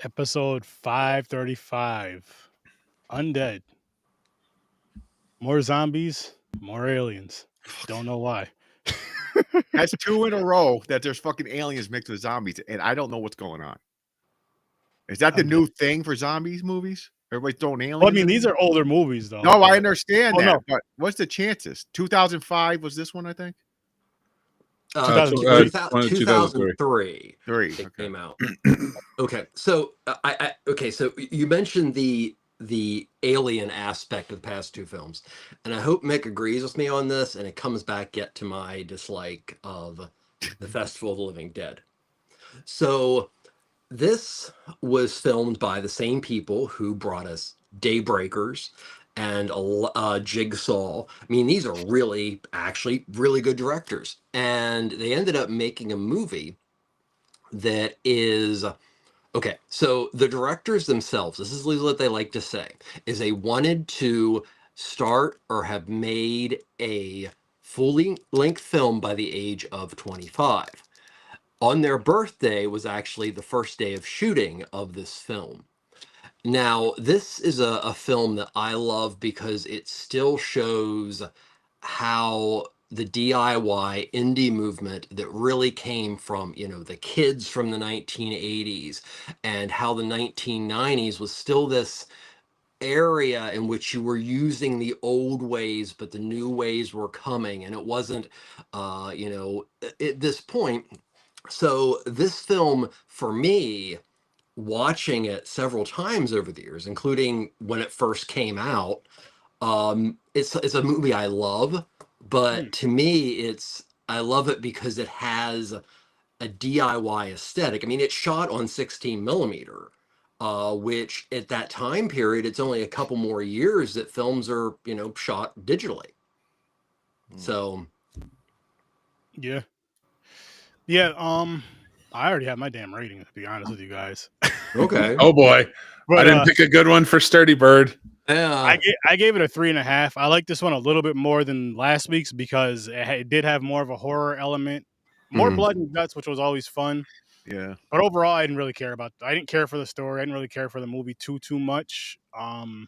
Episode 535. Undead. More zombies, more aliens. Don't know why. That's 2 in a row that there's fucking aliens mixed with zombies, and I don't know what's going on. Is that the new thing for zombies movies? Everybody's throwing aliens. Well, I mean, these are older movies, though. No, I understand that. no. But what's the chances? 2005 was this one, I think. 2003. 2003. It came out. Okay, so so you mentioned the alien aspect of the past two films, and I hope Mick agrees with me on this, and it comes back yet to my dislike of the Festival of the Living Dead. So this was filmed by the same people who brought us Daybreakers and Jigsaw. I mean, these are actually really good directors, and they ended up making a movie that is okay. So the directors themselves, this is what they like to say, is they wanted to start or have made a full-length film by the age of 25. On their birthday was actually the first day of shooting of this film. Now, this is a film that I love because it still shows how the DIY indie movement that really came from, the kids from the 1980s, and how the 1990s was still this area in which you were using the old ways, but the new ways were coming, and it wasn't, at this point. So this film, for me, watching it several times over the years, including when it first came out, it's a movie I love, but to me, I love it because it has a DIY aesthetic. I mean, it's shot on 16 millimeter, which at that time period, it's only a couple more years that films are, shot digitally. So. Yeah. I already have my damn rating, to be honest with you guys. Okay. Oh boy. But, I didn't pick a good one for Sturdy Bird. I gave it a 3.5. I like this one a little bit more than last week's because it did have more of a horror element, more blood and guts, which was always fun. Yeah. But overall, I didn't really care I didn't care for the story. I didn't really care for the movie too much. And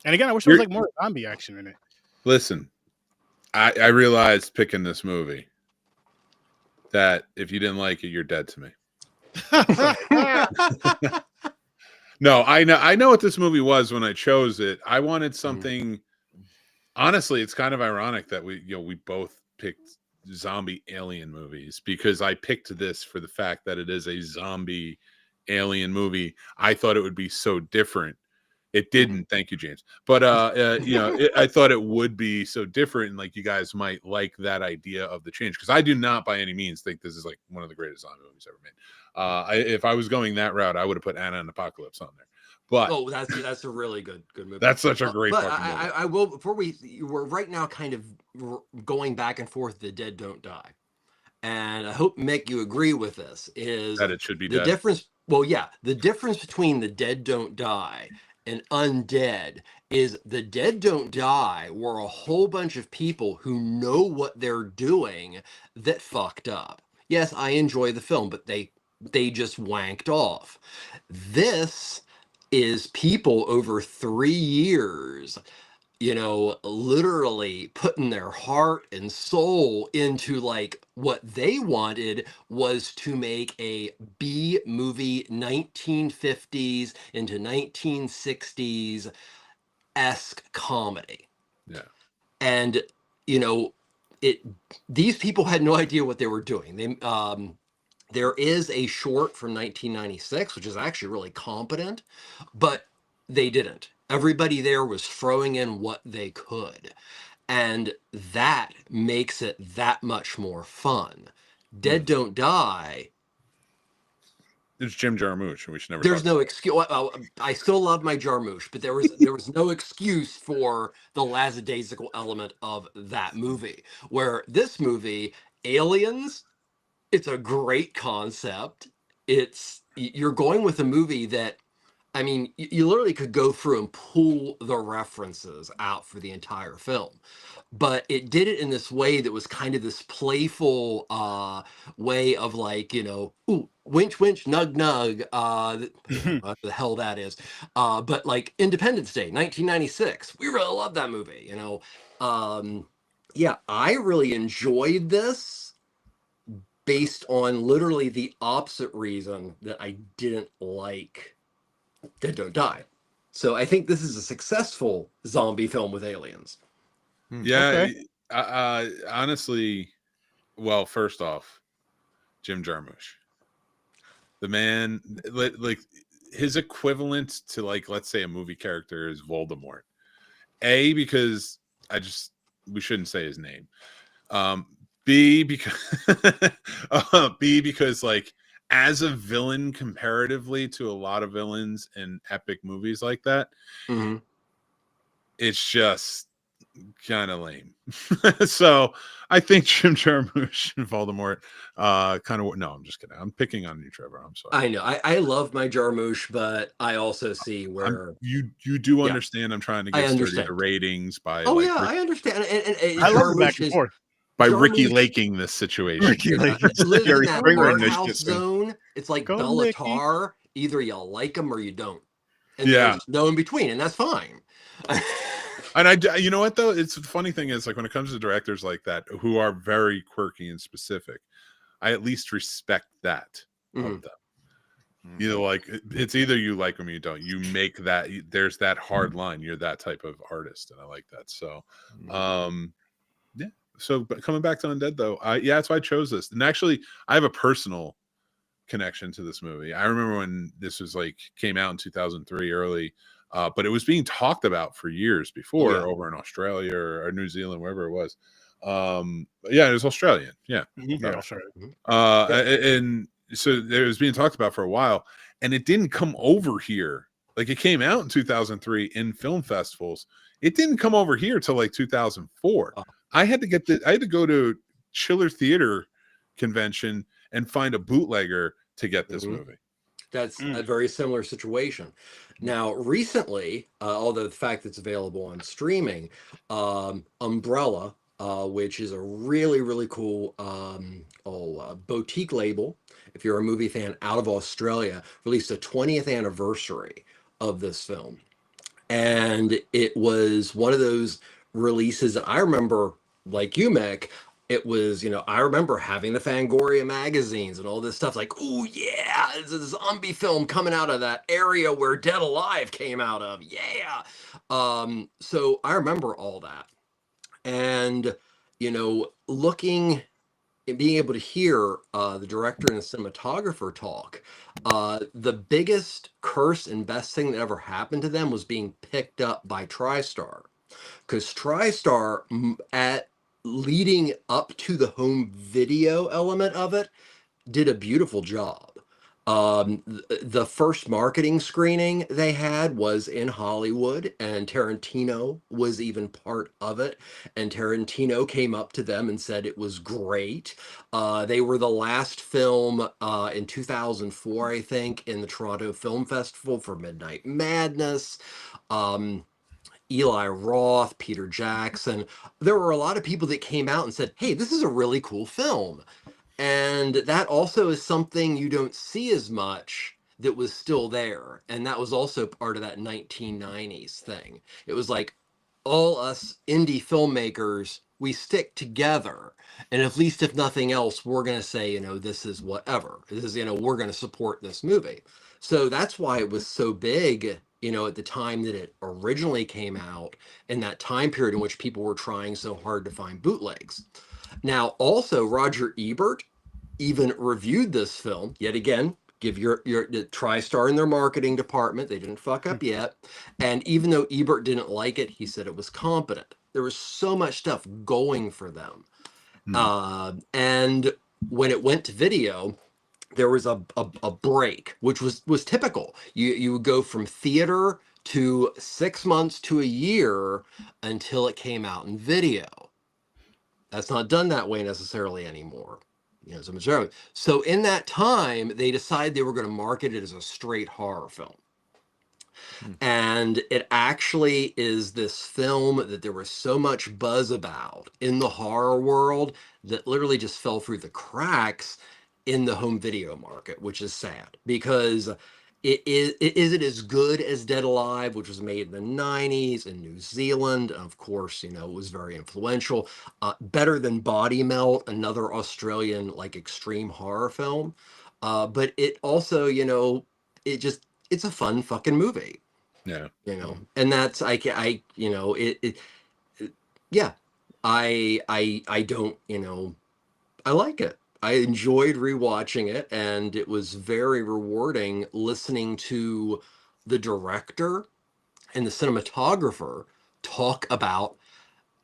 again, I wish there was like more zombie action in it. Listen, I realized picking this movie that if you didn't like it, you're dead to me. No, I know what this movie was when I chose it. I wanted something. Honestly, it's kind of ironic that we both picked zombie alien movies, because I picked this for the fact that it is a zombie alien movie. I thought it would be so different. It didn't. Thank you, James. But I thought it would be so different, and like you guys might like that idea of the change, because I do not by any means think this is like one of the greatest zombie movies ever made. If I was going that route, I would have put Anna and Apocalypse on there. But that's a really good movie. That's such a great fucking movie. I will, before we're right now kind of going back and forth, The Dead Don't Die. And I hope, Mick, you agree with this, is that it should be the dead. difference. Well, yeah, the difference between The Dead Don't Die and Undead is The Dead Don't Die were a whole bunch of people who know what they're doing that fucked up. Yes, I enjoy the film, but they just wanked off. This is people over 3 years, literally putting their heart and soul into, like, what they wanted was to make a B movie 1950s into 1960s esque comedy. Yeah. And, these people had no idea what they were doing. There is a short from 1996, which is actually really competent, but they didn't. Everybody there was throwing in what they could. And that makes it that much more fun. Dead Don't Die. There's Jim Jarmusch, and we should never. There's no excuse. I still love my Jarmusch, but there was no excuse for the lackadaisical element of that movie. Where this movie, Aliens, it's a great concept. You're going with a movie that, I mean, you literally could go through and pull the references out for the entire film. but it did it in this way that was kind of this playful way of like, ooh, winch, winch, nug, nug, what the hell that is. But like Independence Day, 1996, we really love that movie, Yeah, I really enjoyed this based on literally the opposite reason that I didn't like Dead Don't Die. So I think this is a successful zombie film with aliens. Yeah. Okay. Honestly, well, first off, Jim Jarmusch, the man, like his equivalent to, like, let's say a movie character is Voldemort. A, because we shouldn't say his name. B, because like as a villain comparatively to a lot of villains in epic movies like that, it's just kind of lame. So I think Jim Jarmusch and Voldemort no, I'm just kidding. I'm picking on you, Trevor. I'm sorry. I know. I love my Jarmusch, but I also see where you do understand I'm trying to get sturdy to ratings by I understand. And I love back and forth. By Ricky Laking this situation. Ricky Laking. Lives in that warehouse zone. It's like Bellatar. Either you like them or you don't. And there's no in between, and that's fine. And you know what though? It's the funny thing is, like, when it comes to directors like that who are very quirky and specific, I at least respect that of them. Like, it's either you like them or you don't. You make that, there's that hard line. You're that type of artist, and I like that. So, yeah. So, but coming back to Undead though, that's why I chose this. And actually, I have a personal connection to this movie. I remember when this was came out in 2003 early. But it was being talked about for years before over in Australia or New Zealand, wherever it was. It was Australian. Yeah. Australian. And so it was being talked about for a while, and it didn't come over here. Like, it came out in 2003 in film festivals. It didn't come over here till 2004. I had to go to Chiller Theater Convention and find a bootlegger to get this movie. That's a very similar situation. Now, recently, although the fact that it's available on streaming, Umbrella, which is a really, really cool boutique label, if you're a movie fan out of Australia, released a 20th anniversary of this film. And it was one of those releases that I remember, like you, Mick, it was, I remember having the Fangoria magazines and all this stuff, like, oh yeah, it's a zombie film coming out of that area where Dead Alive came out of. Yeah. So I remember all that. And, looking and being able to hear the director and the cinematographer talk, the biggest curse and best thing that ever happened to them was being picked up by TriStar. Because TriStar, leading up to the home video element of it, did a beautiful job. The first marketing screening they had was in Hollywood, and Tarantino was even part of it. And Tarantino came up to them and said it was great. They were the last film in 2004, I think, in the Toronto Film Festival for Midnight Madness. Eli Roth, Peter Jackson. There were a lot of people that came out and said, hey, this is a really cool film. And that also is something you don't see as much that was still there. And that was also part of that 1990s thing. It was like, all us indie filmmakers, we stick together. And at least if nothing else, we're going to say, this is whatever. This is, we're going to support this movie. So that's why it was so big, at the time that it originally came out, in that time period in which people were trying so hard to find bootlegs. Now, also, Roger Ebert even reviewed this film. Yet again, give your TriStar in their marketing department. They didn't fuck up yet. And even though Ebert didn't like it, he said it was competent. There was so much stuff going for them. And when it went to video, there was a break, which was typical. You would go from theater to 6 months to a year until it came out in video. That's not done that way necessarily anymore. So in that time, they decided they were going to market it as a straight horror film. And it actually is this film that there was so much buzz about in the horror world that literally just fell through the cracks in the home video market, which is sad because is it as good as Dead Alive, which was made in the 90s in New Zealand? Of course, you know, it was very influential. Better than Body Melt, another Australian like extreme horror film. But it also, you know, it's a fun fucking movie. Yeah. You know, and that's you know, yeah, I don't, you know, I like it. I enjoyed rewatching it, and it was very rewarding listening to the director and the cinematographer talk about,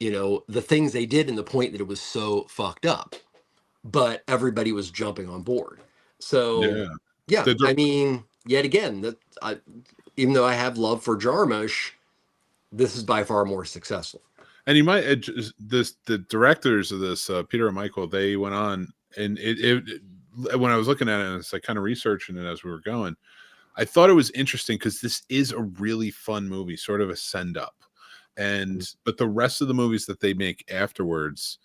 you know, the things they did and the point that it was so fucked up, but everybody was jumping on board. So yeah, I mean, yet again, that even though I have love for Jarmusch, this is by far more successful. And you might the directors of this, Peter and Michael, they went on, and when I was looking at it, and it's like kind of researching it as we were going, I thought it was interesting because this is a really fun movie, sort of a send up, and but the rest of the movies that they make afterwards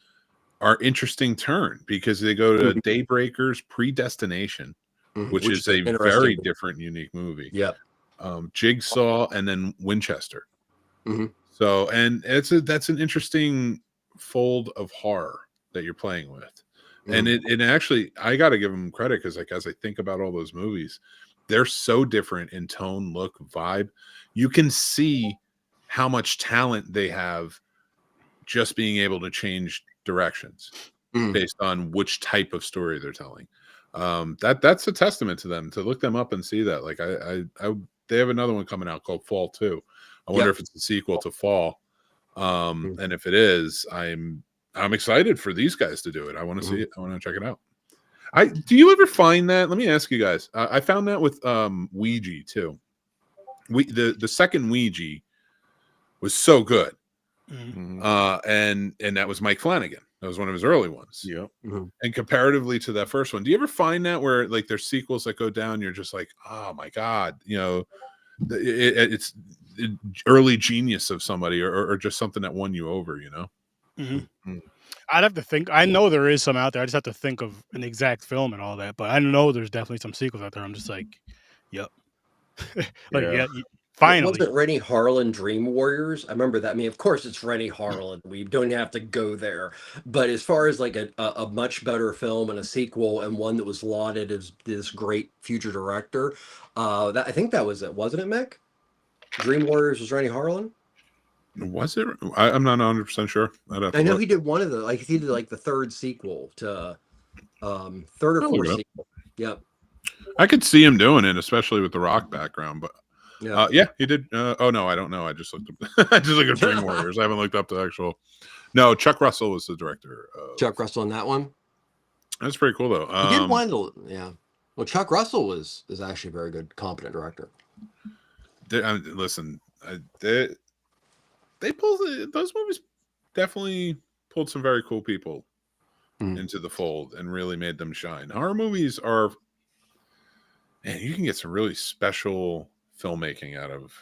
are interesting turn because they go to Daybreakers, Predestination, which is a very different, unique movie. Yep. Jigsaw, and then Winchester. So, and that's an interesting fold of horror that you're playing with. And it actually, I got to give them credit because, like, as I think about all those movies, they're so different in tone, look, vibe. You can see how much talent they have just being able to change directions based on which type of story they're telling. That's a testament to them, to look them up and see that. Like, they have another one coming out called Fall 2. I wonder if it's a sequel to Fall. And if it is, I'm excited for these guys to do it. I want to see it. I want to check it out. Do you ever find that? Let me ask you guys. I found that with Ouija too. The second Ouija was so good. And that was Mike Flanagan. That was one of his early ones. Yeah. And comparatively to that first one, do you ever find that where, like, there's sequels that go down, you're just like, oh my God, you know, it's early genius of somebody, or just something that won you over, you know? I'd have to think. I know there is some out there. I just have to think of an exact film and all that. But I know there's definitely some sequels out there. I'm just like, yep. Finally. Wasn't Rennie Harlan Dream Warriors? I remember that. I mean, of course, it's Rennie Harlan. We don't have to go there. But as far as like a much better film and a sequel, and one that was lauded as this great future director, I think that was it, wasn't it, Mick? Dream Warriors was Rennie Harlan. Was it? I'm not 100% sure. I know he did one of the he did like the third sequel to third or fourth sequel. Yep. I could see him doing it, especially with the rock background, but. Yeah, he did. Oh no, I don't know. I just looked up. I just looked at Dream Warriors. I haven't looked up the actual. No, Chuck Russell was the director. Chuck Russell on that one. That's pretty cool though. He did one. Yeah. Well, Chuck Russell is actually a very good, competent director. Listen, they pulled those movies. Definitely pulled some very cool people into the fold and really made them shine. Horror movies are, man, you can get some really special filmmaking out of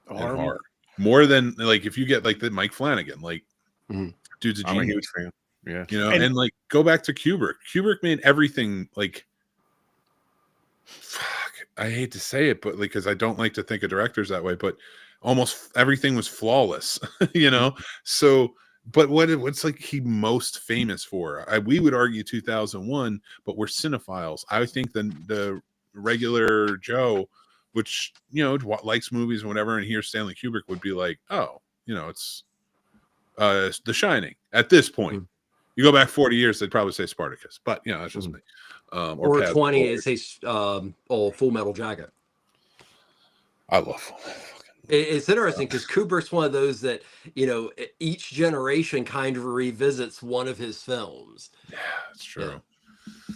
horror. More than, like, if you get like the Mike Flanagan, like, dude's a genius. I'm a huge fan. Yeah, you know, and like, go back to Kubrick. Kubrick made everything, like, fuck, I hate to say it, but, like, because I don't like to think of directors that way, but almost everything was flawless, you know. So, but what's like he most famous for? We would argue 2001, but we're cinephiles. I think the regular Joe, which, you know, likes movies and whatever, and hears Stanley Kubrick, would be like, oh, you know, it's The Shining. At this point, you go back 40 years, they'd probably say Spartacus, but, you know, that's just me. Or 20, they say Full Metal Jacket. I love Full Metal. It's interesting because Kubrick's one of those that, you know, each generation kind of revisits one of his films. Yeah, that's true. Yeah.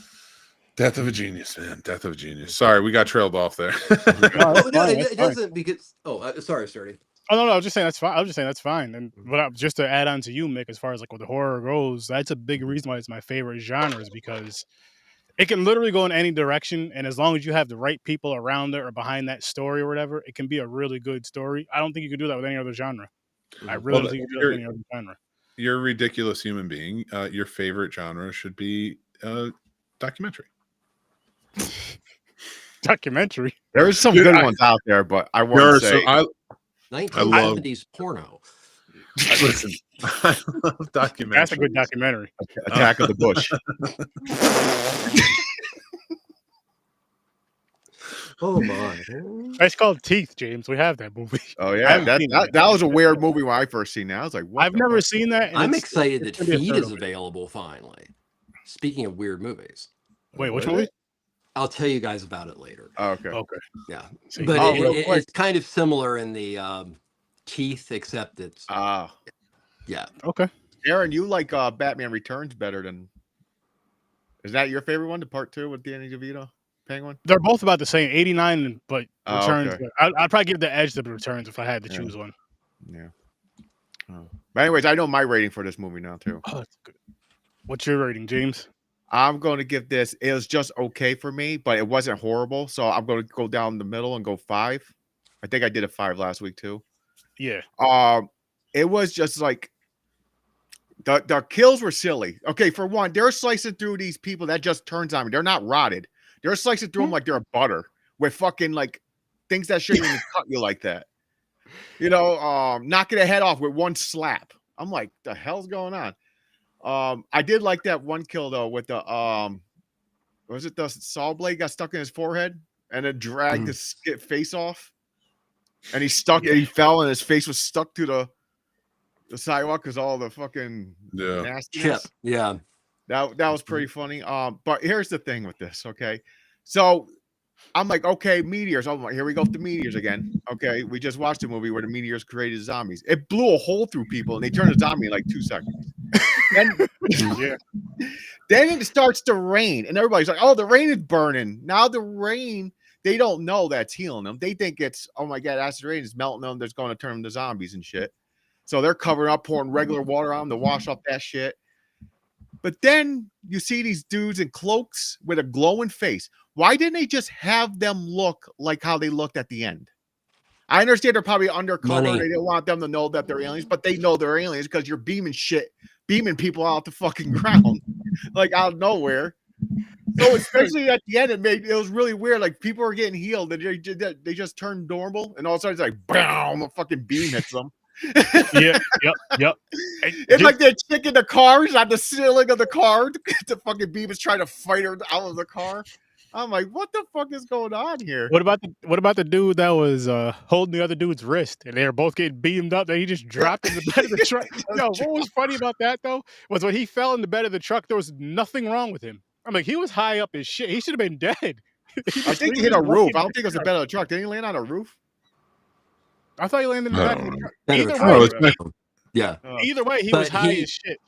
Death of a genius, man. Death of a genius. Sorry, we got trailed off there. It doesn't, because sorry, Sturdy. Oh no, I was just saying that's fine. I was just saying that's fine. And just to add on to you, Mick, as far as like with the horror goes, that's a big reason why it's my favorite genre, is because It can literally go in any direction, and as long as you have the right people around it or behind that story or whatever, it can be a really good story. I don't think you can do that with any other genre. I really don't think you can do that with any other genre. You're a ridiculous human being. Your favorite genre should be documentary. Documentary. There's some good ones out there, but I won't say. So 1970s porno. Listen, I love documentaries. That's a good documentary. Attack of the Bush. Oh my! It's called Teeth, James. We have that movie. Oh yeah, that was a weird movie when I first seen that. I was like, what? I've never seen that. and I'm it's- excited that it's gonna be a Feed third is of it. available finally. Speaking of weird movies, Wait, which movie? I'll tell you guys about it later. Oh, okay. Okay. Yeah, See. but real quick. it's kind of similar in the Teeth, except it's yeah. Okay. Aaron, you like Batman Returns better than? Is that your favorite one? The part 2 with Danny DeVito, Penguin. They're both about the same, 89, but Oh, Returns. okay. I'd probably give the edge to Returns if I had to Yeah. choose one. Yeah. Oh. But anyways, I know my rating for this movie now too. Oh, that's good. What's your rating, James? I'm going to give this. It was just okay for me, but it wasn't horrible. So I'm going to go down the middle and go 5. I think I did a 5 last week too. Yeah. It was just like the kills were silly. Okay, for one, they're slicing through these people that just turns on me. They're not rotted. They're slicing through them like they're butter with fucking like things that shouldn't even cut you like that. You know, knocking a head off with one slap. I'm like, the hell's going on? I did like that one kill though with the was it the saw blade got stuck in his forehead and then dragged his face off, and he stuck and he fell and his face was stuck to the sidewalk because all the fucking nastiness. Chip. Yeah. That was pretty funny. But here's the thing with this, okay? So I'm like, okay, meteors. I'm like, here we go with the meteors again. Okay, we just watched a movie where the meteors created zombies. It blew a hole through people and they turned a zombie in like 2 seconds. Then, then it starts to rain, and everybody's like, oh, the rain is burning. Now the rain, they don't know that's healing them. They think it's, oh my God, acid rain is melting them. That's going to turn them to zombies and shit. So they're covering up, pouring regular water on them to wash off that shit. But then you see these dudes in cloaks with a glowing face. Why didn't they just have them look like how they looked at the end? I understand they're probably undercover. Money. They didn't want them to know that they're aliens, but they know they're aliens because you're beaming people out the fucking ground, like out of nowhere. So especially at the end, it was really weird. Like people are getting healed, and they just turned normal, and all of a sudden it's like, bam, a fucking beam hits them. Yep. It's like that chick in the cars on the ceiling of the car. The fucking beam is trying to fight her out of the car. I'm like, what the fuck is going on here? What about the dude that was holding the other dude's wrist, and they were both getting beamed up, and he just dropped in the bed of the truck? Yo, what was funny about that though was when he fell in the bed of the truck, there was nothing wrong with him. I'm like, he was high up as shit. He should have been dead. I think he hit a roof. I don't think it was the bed of the truck. Didn't he land on a roof? I thought he landed in the back of the truck. Better Either try. way, Yeah. either way, he But was high as shit.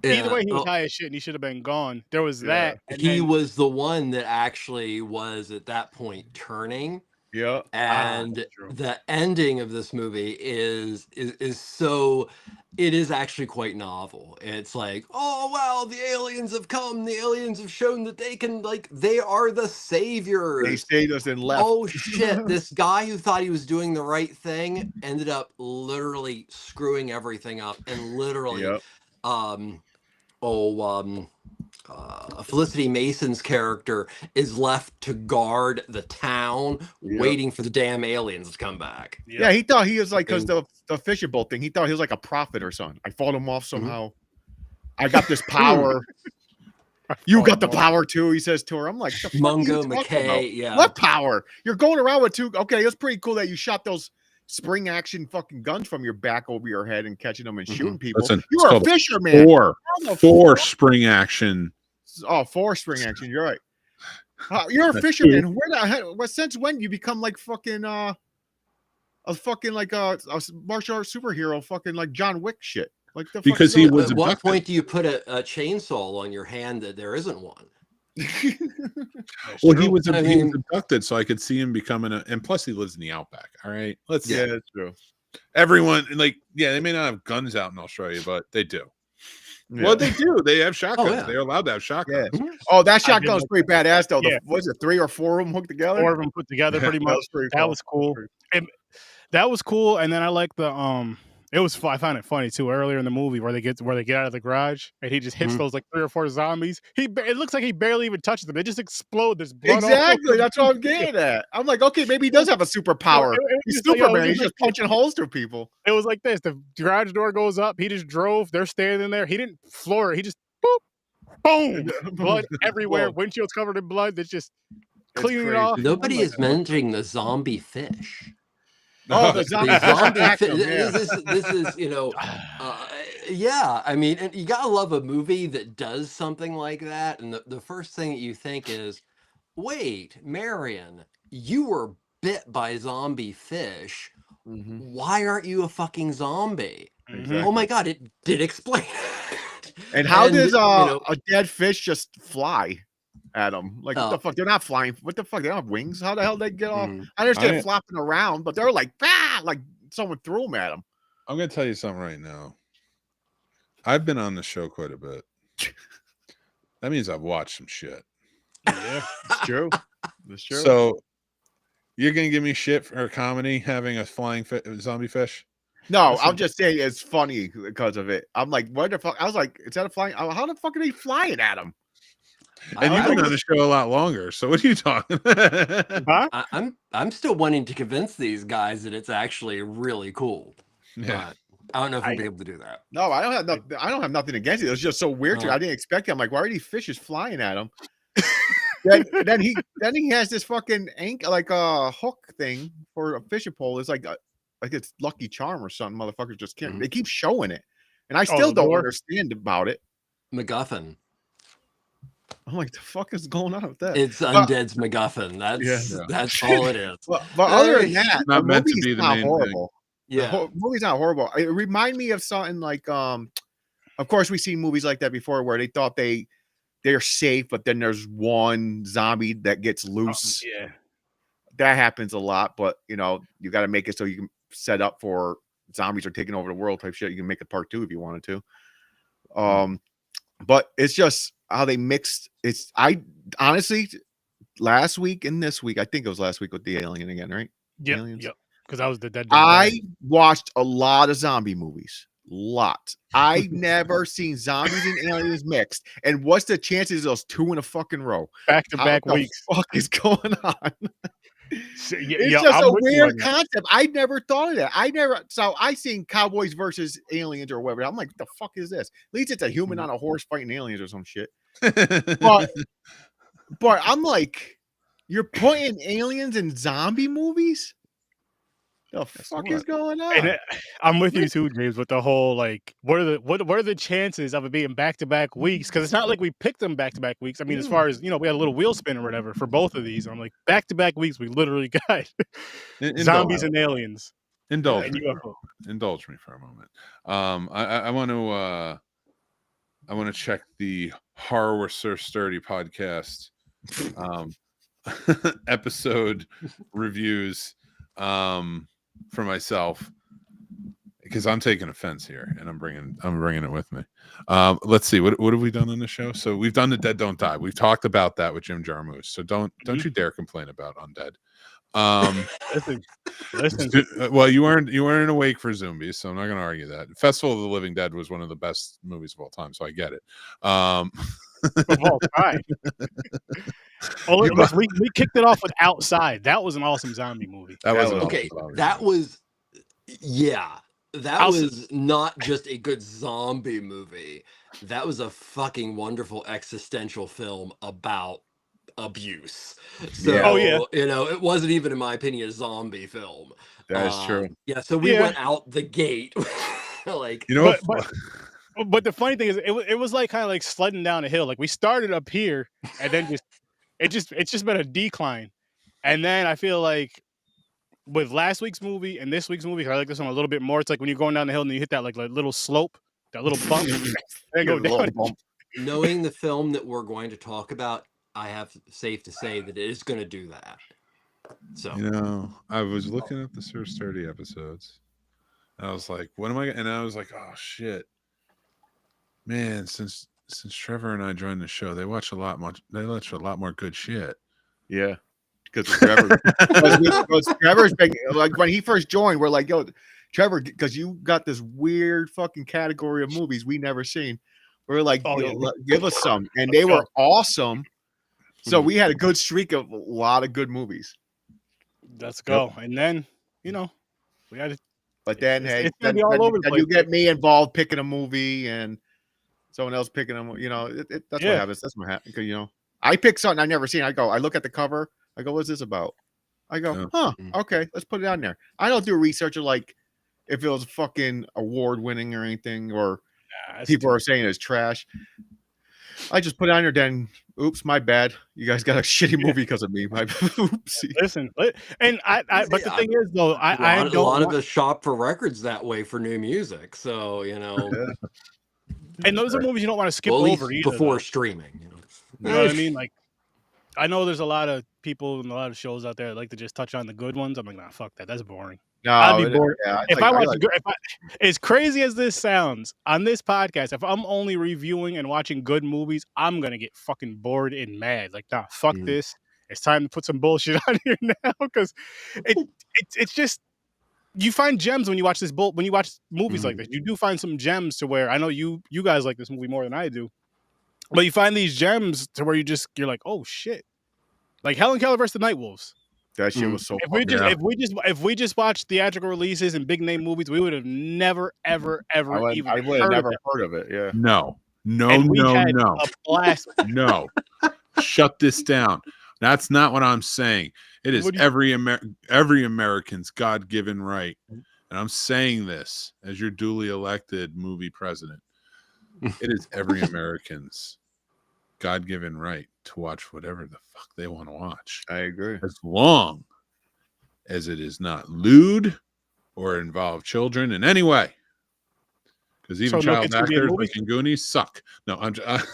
Either way, he was well, high as shit, and he should have been gone. There was that. And he then- was the one that actually was at that point turning. Yeah. And true. the ending of this movie is so, it is actually quite novel. It's like, oh wow, the aliens have come, the aliens have shown that they can, like, they are the saviors. They stayed us and left. Oh shit, this guy who thought he was doing the right thing ended up literally screwing everything up, and literally Yep. Felicity Mason's character is left to guard the town, Yep. waiting for the damn aliens to come back. Yeah, he thought he was like, because the fishing boat thing, he thought he was like a prophet or something. I fought him off somehow. I got this power. You got the power too, he says to her. I'm like, the fuck are you Mungo talking about? McKay, yeah. What power? You're going around with two. Okay, it's pretty cool that you shot those spring action fucking guns from your back over your head and catching them and shooting people. Listen, You it's are a called fisherman. four spring action. Oh, 4 spring action. You're right. You're a fisherman. Where the hell? Since when you become like fucking a fucking like a martial arts superhero? Fucking like John Wick shit. Like the Because fuck he is was At what abducted. point do you put a chainsaw on your hand that there isn't one? Well, he was I he was mean- abducted, so I could see him becoming and plus he lives in the outback. All right, let's Yeah, that's true. everyone like they may not have guns out in Australia, but they do. Yeah. Well, they do. They have shotguns. yeah. They're allowed to have shotguns. Yeah. Oh, that I did shotgun was like pretty badass though. Yeah. Was it 3 or 4 of them hooked together? 4 of them put together pretty That much. was pretty That cool. was cool. Pretty- And that was cool. And then I like the it was I found it funny too earlier in the movie where they get out of the garage and he just hits Mhm. those like 3 or 4 zombies. It looks like he barely even touches them. They just explode. There's blood all Exactly. over That's what I'm getting at. I'm like, okay, maybe he does have a superpower. He's just like, yo, Superman. it He's was just punching holes through people. It was like this. The garage door goes up. He just drove. They're standing there. He didn't floor it. He just boop, boom, blood everywhere. Whoa. Windshield's covered in blood. That's just It's cleaning it crazy. off. Nobody I'm is mentioning the zombie fish. Oh, the The zombie zombie attacked fish. him, yeah. This is yeah. I mean, and you gotta love a movie that does something like that. And the first thing that you think is, wait, Marion, you were bit by zombie fish. Mhm. Why aren't you a fucking zombie? Mhm. Oh my god, it did explain. And how does you know, a dead fish just fly at them? Like what the Oh. fuck? They're not flying. What the fuck? They don't have wings. How the hell they get off? Mm. I understand I- flopping around, but they're like, bah! Like someone threw them at them. I'm going to tell you something right now. I've been on the show quite a bit. That means I've watched some shit. Yeah, it's true. It's true. So you're going to give me shit for a comedy having a flying zombie fish? no, Listen. I'll just say it's funny because of it. I'm like, what the fuck? I was like, is that a flying? How the fuck are they flying at them? And you've I been like on the show a lot longer. So what are you talking? Huh? I'm still wanting to convince these guys that it's actually really cool. Yeah. But I don't know if I- we'll be able to do that. No, I don't have nothing. I don't have nothing against it. It was just so weird to me. I didn't expect it. I'm like, why are these fishes flying at him? then he has this fucking like a hook thing for a fishing pole. It's like it's Lucky Charm or something. Motherfuckers just can't. Mhm. They keep showing it, and I still the don't lure? understand about it. MacGuffin. I'm like, the fuck is going on with that? It's Undead's MacGuffin. Yeah. That's all it is. But other than that, Not the meant to movie's be the not main thing. horrible. The Yeah. movie's not horrible. It reminded me of something like of course we've seen movies like that before where they thought they're safe, but then there's one zombie that gets loose. Yeah. That happens a lot, but you know, you got to make it so you can set up for zombies are taking over the world type shit. You can make a part 2 if you wanted to. But it's just how they mixed. I honestly last week and this week, I think it was last week with the alien again, right? Yep. Aliens. Yep. Because I was the dead. I watched a lot of zombie movies. Lot. I never seen zombies and aliens mixed. And what's the chances of those 2 in a fucking row? back to back How the weeks. fuck is going on? So, It's yeah, just I'm a with you weird on that. concept. I never thought of that. So I seen cowboys versus aliens or whatever. I'm like, what the fuck is this? At least it's a human on a horse fighting aliens or some shit. But I'm like, you're putting aliens in zombie movies? The fuck is going on? And I'm with you too, James, with the whole like, what are the chances of it being back to back weeks? Because it's not like we picked them back to back weeks. I mean, as far as we had a little wheel spin or whatever for both of these. I'm like, back to back weeks, we literally got zombies and aliens. Indulge and me. UFO. Indulge me for a moment. I want to check the Horror We're So Sturdy podcast episode reviews for myself because I'm taking offense here and I'm bringing it with me. Let's see, what have we done on the show? So we've done The Dead Don't Die. We've talked about that with Jim Jarmusch. So don't you dare complain about Undead. Listen. Well, you weren't awake for zombies, so I'm not going to argue that. Festival of the Living Dead was one of the best movies of all time, so I get it. Of all time. Oh, we kicked it off with Outside. That was an awesome zombie movie. That was Okay, that was that was not just a good zombie movie. That was a fucking wonderful existential film about abuse. So, it wasn't even, in my opinion, a zombie film. That is true. Yeah, so we went out the gate. Like, but the funny thing is, it was like kind of like sledding down a hill. Like we started up here, and then it's just been a decline. And then I feel like with last week's movie and this week's movie, I like this one a little bit more. It's like when you're going down the hill and you hit that like little slope, that little bump, and go down. Knowing the film that we're going to talk about, I have safe to say that it is going to do that. So I was looking at the Sir Sturdy episodes. And I was like, what am I? And I was like, oh shit. Man, since Trevor and I joined the show, they watch a lot more good shit. Yeah, because Trevor's been like when he first joined, we're like, yo, Trevor, because you got this weird fucking category of movies we never seen. We're like, give us some, and they were awesome. So we had a good streak of a lot of good movies. Let's go, and then we had to. But then, it's gonna be all over the place. You get me involved picking a movie and someone else picking them. That's what happens. That's what happens. I pick something I've never seen. I look at the cover. I go, what's this about? I go, okay, let's put it on there. I don't do research of like if it was fucking award winning or anything, or people are saying it's trash. I just put it on there. Then, oops, my bad. You guys got a shitty movie because of me. My oopsie. Listen, and but the thing is, though, I don't. A lot of us shop for records that way for new music, so And those are movies you don't want to skip over either, before streaming. You know what I mean? Like, I know there's a lot of people and a lot of shows out there that like to just touch on the good ones. I'm like, nah, fuck that. That's boring. No, I'd be bored. As crazy as this sounds, on this podcast, if I'm only reviewing and watching good movies, I'm gonna get fucking bored and mad. Like, nah, fuck this. It's time to put some bullshit on here now, because it's just, you find gems when you watch when you watch movies like this. You do find some gems to where I know you guys like this movie more than I do, but you find these gems to where you're like, oh shit, like Helen Keller versus the Night Wolves. That shit was so. If we just watched theatrical releases and big name movies, we would have never ever I would have never heard of it. Yeah. No. A blast. No. Shut this down. That's not what I'm saying. It is every American's God-given right, and I'm saying this as your duly elected movie president. It is every American's God-given right to watch whatever the fuck they want to watch. I agree. As long as it is not lewd or involve children in any way. Because even child actors like in Goonies suck. No, I'm just,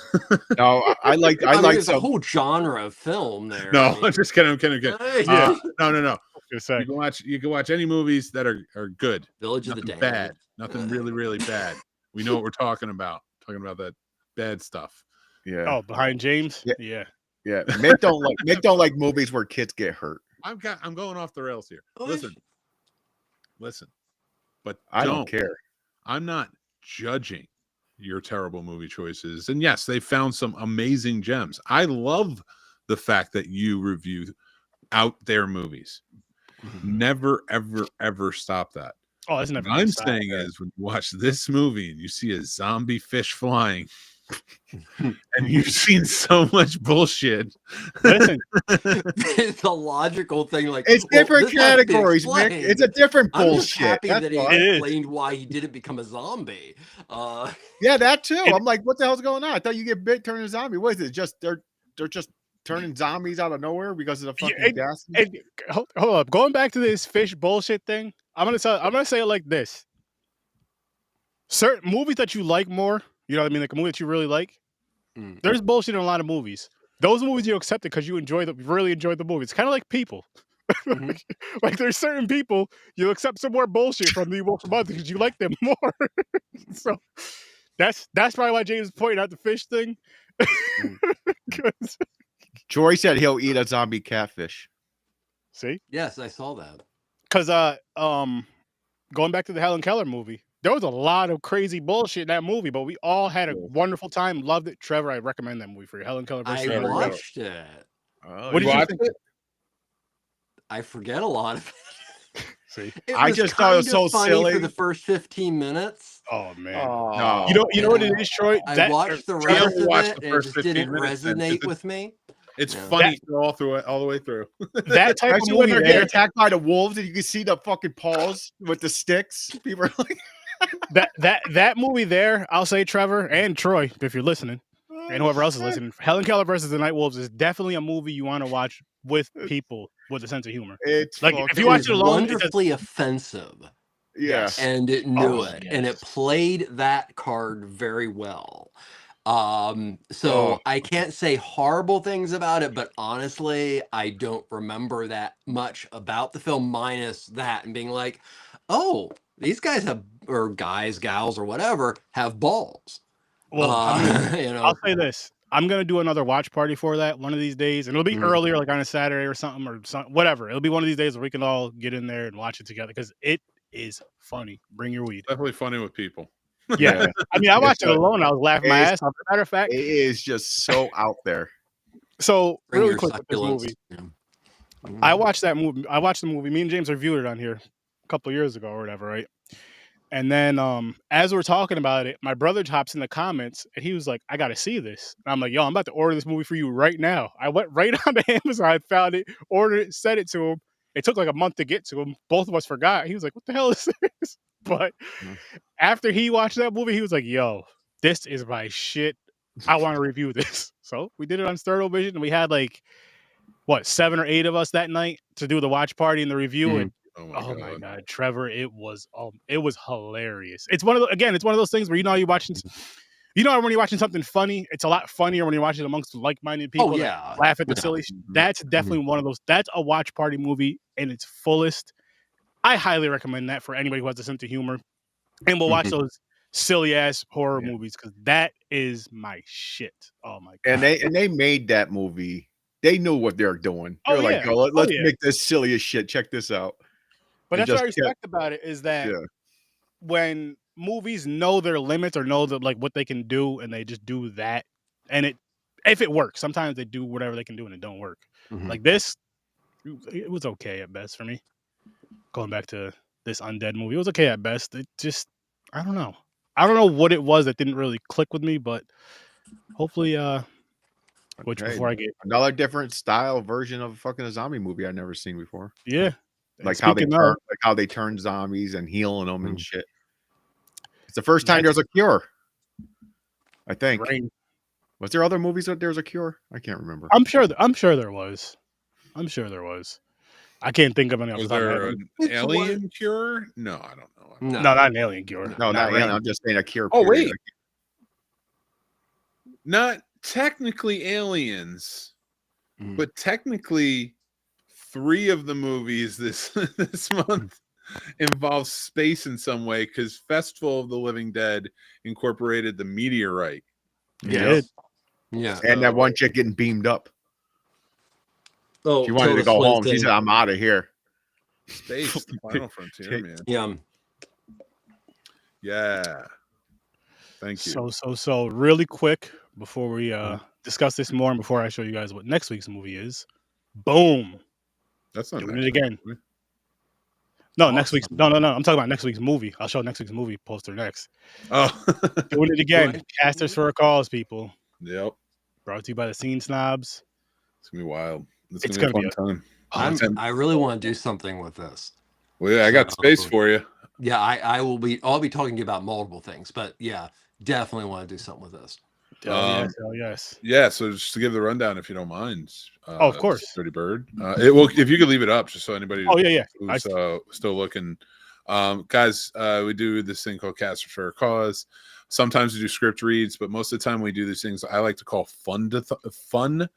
no, I like there's a whole genre of film there. No, I'm just kidding. I'm kidding. Yeah. No. You can watch any movies that are good. Village of the Damned. Bad. Nothing really, really bad. We know what we're talking about. Talking about that bad stuff. Yeah. Oh, Behind James. Yeah. Mick don't like movies where kids get hurt. I'm going off the rails here. Listen. But I don't care. I'm not judging your terrible movie choices. And yes, they found some amazing gems. I love the fact that you review out there movies. Never, ever, ever stop that. Oh, that's never. What I'm saying is, when you watch this movie and you see a zombie fish flying, and you've seen so much bullshit. Listen, it's a logical thing. Like, it's different categories, Mick. It's a different bullshit. I'm just happy that he explained why he didn't become a zombie. Yeah, that too. I'm like, what the hell's going on? I thought you get bit turning a zombie. What is it? Just they're just turning zombies out of nowhere because of the fucking gas. Hold up. Going back to this fish bullshit thing, I'm gonna say it like this. Certain movies that you like more, you know what I mean? Like a movie that you really like. There's bullshit in a lot of movies. Those movies you accept it because you really enjoy the movie. It's kind of like people. Like there's certain people you accept some more bullshit from than you will from others because you like them more. So that's probably why James is pointing out the fish thing. Joy said he'll eat a zombie catfish. See? Yes, I saw that. Because going back to the Helen Keller movie, there was a lot of crazy bullshit in that movie, but we all had a wonderful time, loved it. Trevor, I recommend that movie for you. Helen Keller versus I watched it. What did you think? I forget a lot of it. See, I just thought it was so silly for the first 15 minutes. Oh man, no. You know what it is, Troy? I watched the rest of it, and it just didn't resonate with me. It's funny all the way through. That type of movie when they're getting attacked by the wolves, and you can see the fucking paws with the sticks. People are like that movie there. I'll say, Trevor and Troy, if you're listening, and whoever else is listening, Helen Keller versus the Night Wolves is definitely a movie you want to watch with people with a sense of humor. It's like if you watch it alone, wonderfully offensive. Yes, and it knew it, and it played that card very well. So I can't say horrible things about it, but honestly, I don't remember that much about the film minus that and being like, oh, these guys have, or guys, gals, or whatever, have balls. Well, I mean, You know, I'll say this. I'm gonna do another watch party for that one of these days, and it'll be earlier, like on a Saturday or something, whatever. It'll be one of these days where we can all get in there and watch it together because it is funny. Bring your weed. Definitely funny with people. Yeah, I mean, I watched it It's, alone. I was laughing my it's- ass off. As a matter of fact, it is just so out there. so bring really your quick with this succulents. movie, You know. I watched that movie. I watched the movie. Me and James reviewed it on here a couple years ago or whatever, right? And then as we're talking about it, my brother hops in the comments and he was like, I gotta see this. And I'm like, yo, I'm about to order this movie for you right now. I went right on to Amazon, I found it, ordered it, sent it to him. It took like a month to get to him. Both of us forgot. He was like, what the hell is this? But after he watched that movie, he was like, yo, this is my shit. I want to review this. So we did it on Sterno Vision, and we had like 7 or 8 of us that night to do the watch party and the review. And Oh my god, Trevor, it was hilarious. It's one of it's one of those things where when you're watching something funny, it's a lot funnier when you're watching it amongst like-minded people. Oh that yeah, laugh at the silly shit. That's definitely one of those. That's a watch party movie in its fullest. I highly recommend that for anybody who has a sense of humor and will watch those silly ass horror movies, because that is my shit. Oh my god. And they made that movie. They knew what they're doing. They're Oh, like, yeah. "Yo, let's Oh, yeah. make this silly as shit. Check this out." But And that's what I just kept- respect about it, is that Yeah. when movies know their limits or know that like what they can do, and they just do that, and if it works, sometimes they do whatever they can do and it don't work. Like this, it was okay at best for me. Going back to this Undead movie, it was okay at best. It just, I don't know what it was that didn't really click with me, but hopefully, which Okay. before I get Another different style version of a fucking zombie movie I've never seen before. yeah, Like speaking how they turn zombies and healing them and Mm. shit. It's the first time there's a cure. I think. Rain. Was there other movies that there's a cure? I can't remember. I'm sure there was. I can't think of any off the Was top of my there head. an alien cure? No, I don't know. No. No, not an alien cure. No, not Rain. Alien. I'm just saying a cure. Oh, period. wait. Not technically aliens, but technically 3 of the movies this month involve space in some way, because Festival of the Living Dead incorporated the meteorite. Yeah. Yeah. And that one chick getting beamed up. Oh, She wanted to Tilda go home. She Swinton. said, "I'm out of here." Space, the final frontier, man. Yeah. Yeah. Thank you. So really quick before we discuss this more, and before I show you guys what next week's movie is, boom, That's not doing next it again. week. No, next week's no. I'm talking about next week's movie. I'll show next week's movie poster next. Oh, Doing it again. Right. Casters for a cause, people. yep. Brought to you by the Scene Snobs. It's gonna be wild. It's gonna be a gonna fun time. I really want to do something with this. Well, yeah, I got space for you. Yeah, I'll be talking to you about multiple things, but yeah, definitely want to do something with this. Hell yes. Yeah, so just to give the rundown, if you don't mind. Of course. Dirty Bird. If you could leave it up, just so anybody yeah. who's still looking. Guys, we do this thing called Cast for a Cause. Sometimes we do script reads, but most of the time we do these things I like to call fun-dathons.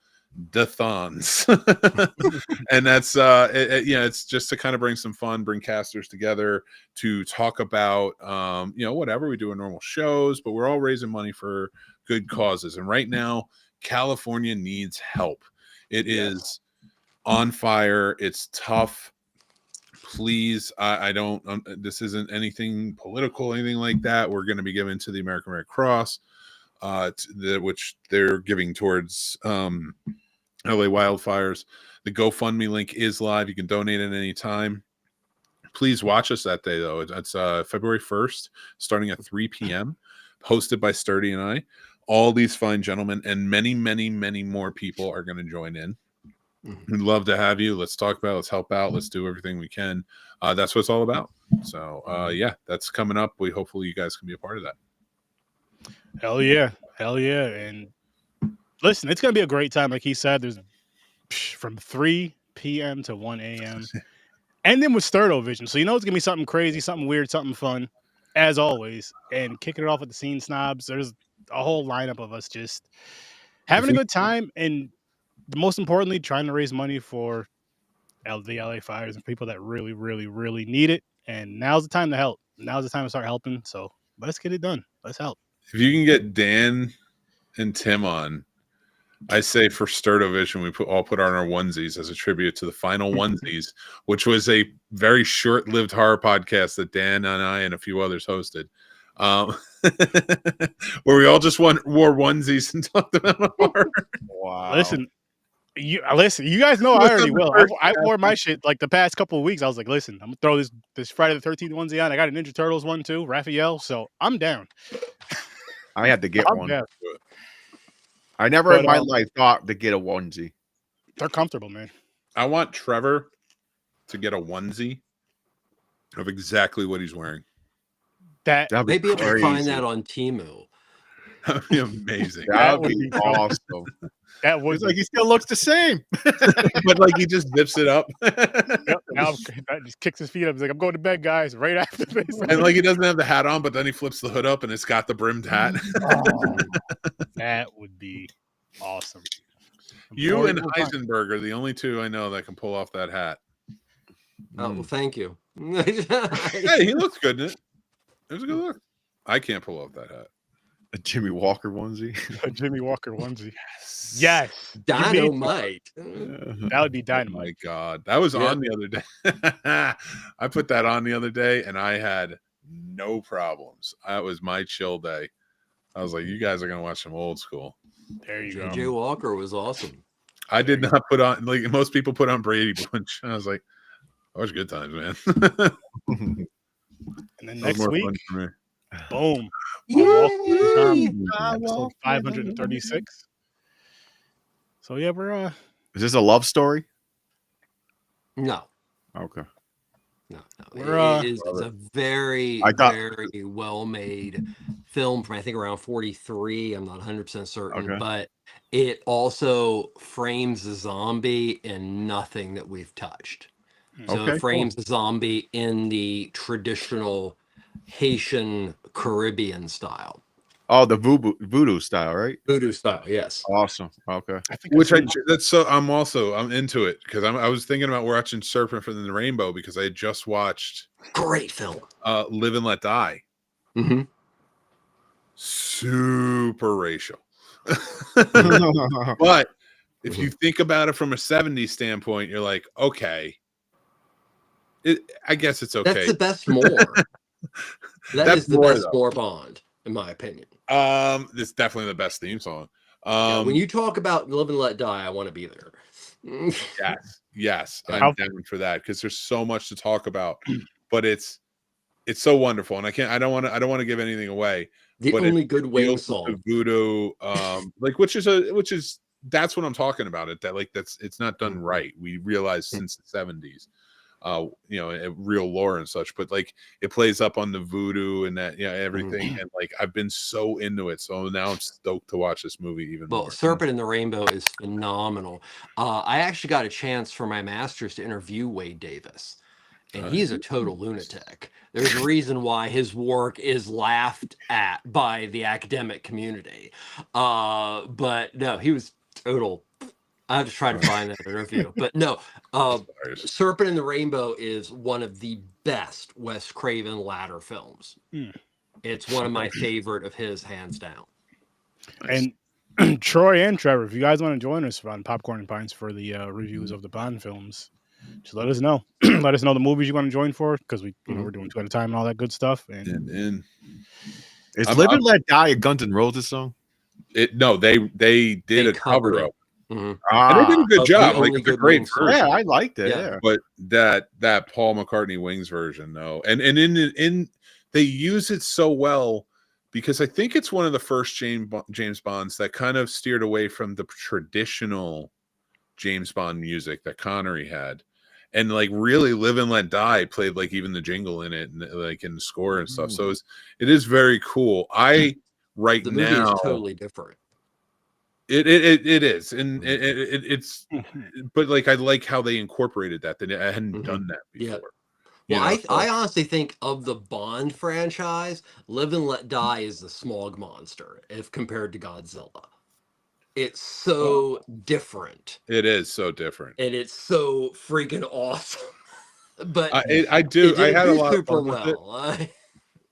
And that's it's just to kind of bring some fun, bring casters together to talk about whatever we do in normal shows, but we're all raising money for good causes. And right now, California needs help. It is on fire. It's tough. Please, I don't. This isn't anything political, anything like that. We're going to be giving to the American Red Cross, which they're giving towards LA wildfires. The GoFundMe link is live. You can donate at any time. Please watch us that day, though. It's February 1st, starting at 3 p.m., hosted by Sturdy and I. All these fine gentlemen and many, many, many more people are going to join in. We'd love to have you. Let's talk about it. Let's help out. Let's do everything we can. That's what it's all about. So, that's coming up. Hopefully you guys can be a part of that. Hell yeah. And listen, it's going to be a great time. Like he said, there's from 3 p.m. to 1 a.m. And then with Sterno Vision. So, it's going to be something crazy, something weird, something fun, as always. And kicking it off with the Scene Snobs, there's a whole lineup of us just having a good time. And most importantly, trying to raise money for the LA fires and people that really, really, really need it. And now's the time to help. Now's the time to start helping. So let's get it done. Let's help. if you can get Dan and Tim on, I say for Sturdovision, we all put on our onesies as a tribute to the final onesies, which was a very short-lived horror podcast that Dan and I and a few others hosted, where we all just wore onesies and talked about horror. Wow. Listen, you guys know I already will. I wore my shit like the past couple of weeks. I was like, listen, I'm gonna throw this Friday the 13th onesie on. I got a Ninja Turtles one too, Raphael. So I'm down. I had to get I'm one. down. I never in my life thought to get a onesie. They're comfortable, man. I want Trevor to get a onesie of exactly what he's wearing. That'd be Maybe able to crazy. find that on Temu. That'd be amazing. That would be awesome. That was It's like he still looks the same. But like he just zips it up. Yep, now just kicks his feet up. He's like, I'm going to bed, guys, right after this. And like he doesn't have the hat on, but then he flips the hood up and it's got the brimmed hat. Oh, that would be awesome. You and Heisenberg are the only two I know that can pull off that hat. Oh, well, thank you. Hey, he looks good in it. It was a good look. I can't pull off that hat. A Jimmy Walker onesie. A Jimmy Walker onesie. Yes. Dynamite. That would be Oh dynamite. my God. That was on the other day. I put that on the other day and I had no problems. That was my chill day. I was like, you guys are going to watch some old school. There you go. J.J. Walker was awesome. I did not put on, like most people put on Brady Bunch. I was like, that was good times, man. And then next more week, fun for me. boom. Yay! Episode 536. So yeah, we're Is this a love story? No. Okay. No. We're, It is a very, very well-made film from, I think, around 43. I'm not 100% certain, but it also frames the zombie in nothing that we've touched. So it frames the zombie in the traditional Haitian Caribbean style. Oh, the voodoo style, right? Voodoo style, yes. Awesome. Okay. I'm into it because I was thinking about watching Serpent from the Rainbow because I had just watched Great film. Live and Let Die. Mm-hmm. Super racial. But if you think about it from a 70s standpoint, you're like, okay. I guess it's okay. That's the best more. That is the best more Bond, in my opinion. It's definitely the best theme song. When you talk about Live and Let Die, I want to be there. Yes, I'm down for that because there's so much to talk about, but it's so wonderful, and I don't want to give anything away. The only good wing song, voodoo, like which is that's what I'm talking about. It's not done right. We realized since the 70s. Real lore and such, but like it plays up on the voodoo and that, everything. And like I've been so into it, so now I'm stoked to watch this movie even more. Serpent in the Rainbow is phenomenal. I actually got a chance for my master's to interview Wade Davis, and he's a total lunatic. There's a reason why his work is laughed at by the academic community. But no, he was total. I have to try to find that interview, but no. Serpent in the Rainbow is one of the best Wes Craven ladder films. It's one of my favorite of his, hands down. And Troy and Trevor, if you guys want to join us on Popcorn and Pints for the reviews of the Bond films, just let us know. Let us know the movies you want to join for, because we're doing two at a time and all that good stuff. And is Live and Let Die a Guns N' Roses song? No, they did a cover up. Mm-hmm. And they did a good job. Like it's a great version. Yeah, I liked it. Yeah. But that Paul McCartney Wings version, though, and in they use it so well because I think it's one of the first James Bonds that kind of steered away from the traditional James Bond music that Connery had, and like really Live and Let Die played like even the jingle in it and like in the score and stuff. So it is very cool. The movie is totally different. It is, and it's, but like I like how they incorporated that. That I hadn't done that before. Yeah. Well, I honestly think of the Bond franchise, Live and Let Die is the smog monster if compared to Godzilla. It's so different. It is so different, and it's so freaking awesome. But I had a lot of fun with it.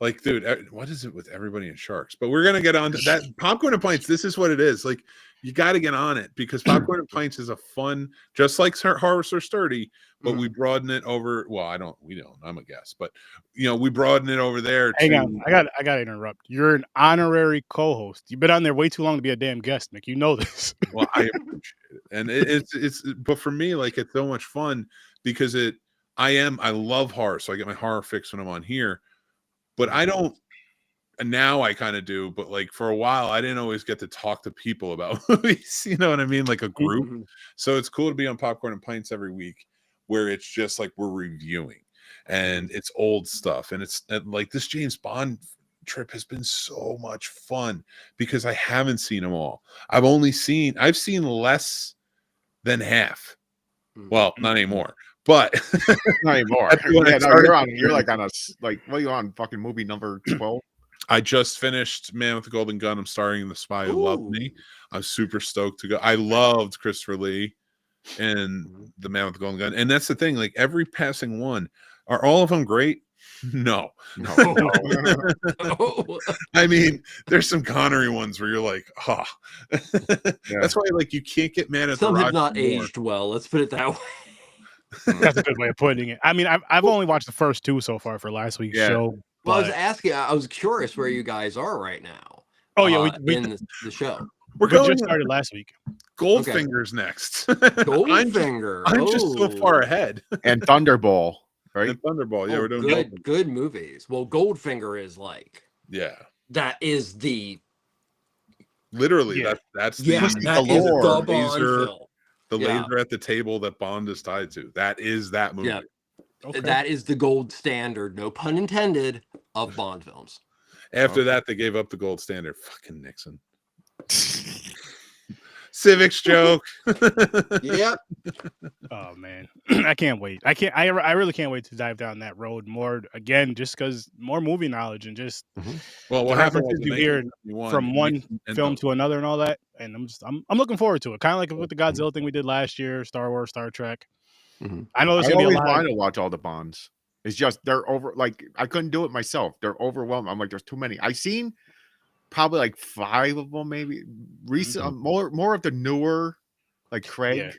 Like, dude, what is it with everybody in Sharks? But we're gonna get on to that. Popcorn and Pints. This is what it is. Like, you got to get on it because Popcorn and Pints is a fun, just like Horror So Sturdy, but we broaden it over. Well, we don't. I'm a guest, but we broaden it over there. Hang on, I got to interrupt. You're an honorary co-host. You've been on there way too long to be a damn guest, Mick. You know this. Well, I appreciate it, and it's. But for me, like, it's so much fun because I love horror, so I get my horror fix when I'm on here. But I don't. And now I kind of do, but like for a while, I didn't always get to talk to people about movies. You know what I mean? Like a group. So it's cool to be on Popcorn and Pints every week, where it's just like we're reviewing, and it's old stuff, and it's like this James Bond trip has been so much fun because I haven't seen them all. I've seen less than half. Well, not anymore. But not anymore. Yeah, no, you're like on a what are you on? Fucking movie number 12. I just finished Man with the Golden Gun. I'm starring in The Spy Who Loved Me. I'm super stoked to go. I loved Christopher Lee and The Man with the Golden Gun. And that's the thing, like every passing one, are all of them great? No. I mean, there's some Connery ones where you're like, That's why like you can't get mad at some the have not aged well. Let's put it that way. That's a good way of putting it. I mean, I've only watched the first two so far for last week's show. Well, I was curious where you guys are right now. Oh yeah, we in the show. We just started last week. Goldfinger's next. Goldfinger. I'm just so far ahead. And Thunderball, right? And Thunderball. Yeah, we're doing good movies. Well, Goldfinger is like that is the literally that's the lore. The laser at the table that Bond is tied to. That is that movie. Yeah. Okay. That is the gold standard, no pun intended, of Bond films. After that, they gave up the gold standard. Fucking Nixon. Civics joke. Yep. Oh man, I can't wait. I really can't wait to dive down that road more again, just because more movie knowledge and just well, what happens you hear from one film to another and all that. And I'm looking forward to it. Kind of like with the Godzilla thing we did last year, Star Wars, Star Trek. I know there's gonna be a lot. I to watch all the Bonds. It's just they're over. Like I couldn't do it myself. They're overwhelmed. I'm like, there's too many. I've seen probably like 5 of them, maybe recent. More of the newer, like Craig.